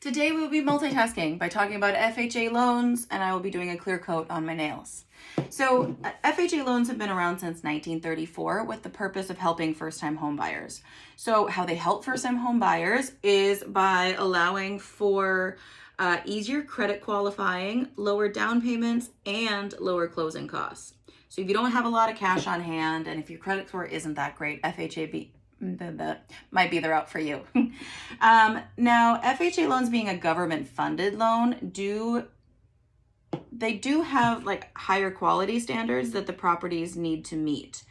Today we will be multitasking by talking about FHA loans, and I will be doing a clear coat on my nails. So FHA loans have been around since 1934 with the purpose of helping first-time home buyers. So how they help first-time home buyers is by allowing for easier credit qualifying, lower down payments, and lower closing costs. So if you don't have a lot of cash on hand, and if your credit score isn't that great, FHA might be the route for you. Now, FHA loans being a government funded loan do have like higher quality standards that the properties need to meet.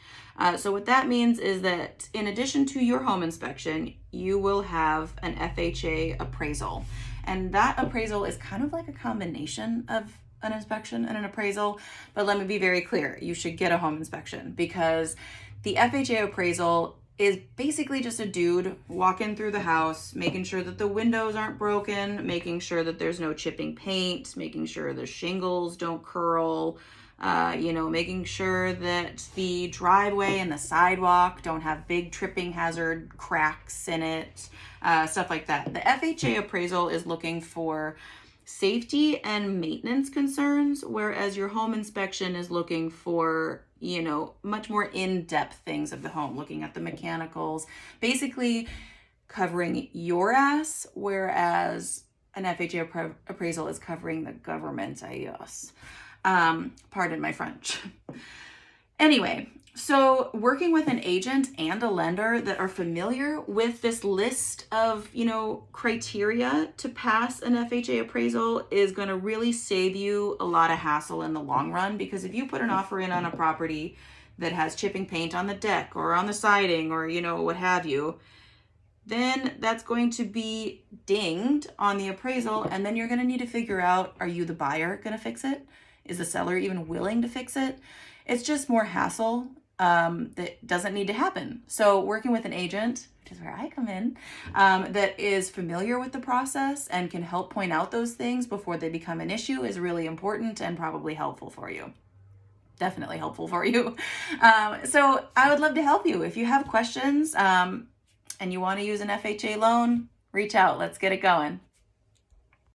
So what that means is that in addition to your home inspection, you will have an FHA appraisal. And that appraisal is kind of like a combination of an inspection and an appraisal. But let me be very clear, you should get a home inspection because the FHA appraisal is basically just a dude walking through the house, making sure that the windows aren't broken, making sure that there's no chipping paint, making sure the shingles don't curl, making sure that the driveway and the sidewalk don't have big tripping hazard cracks in it, stuff like that. The FHA appraisal is looking for safety and maintenance concerns, whereas your home inspection is looking for much more in-depth things of the home, looking at the mechanicals, basically covering your ass, whereas an FHA appraisal is covering the government, I guess. Pardon my French. Anyway, so working with an agent and a lender that are familiar with this list of, criteria to pass an FHA appraisal is going to really save you a lot of hassle in the long run. Because if you put an offer in on a property that has chipping paint on the deck or on the siding or, what have you, then that's going to be dinged on the appraisal. And then you're going to need to figure out, are you the buyer going to fix it? Is the seller even willing to fix it? It's just more hassle that doesn't need to happen. So working with an agent, which is where I come in, that is familiar with the process and can help point out those things before they become an issue is really important and probably helpful for you. Definitely helpful for you. So I would love to help you. If you have questions and you want to use an FHA loan, reach out. Let's get it going.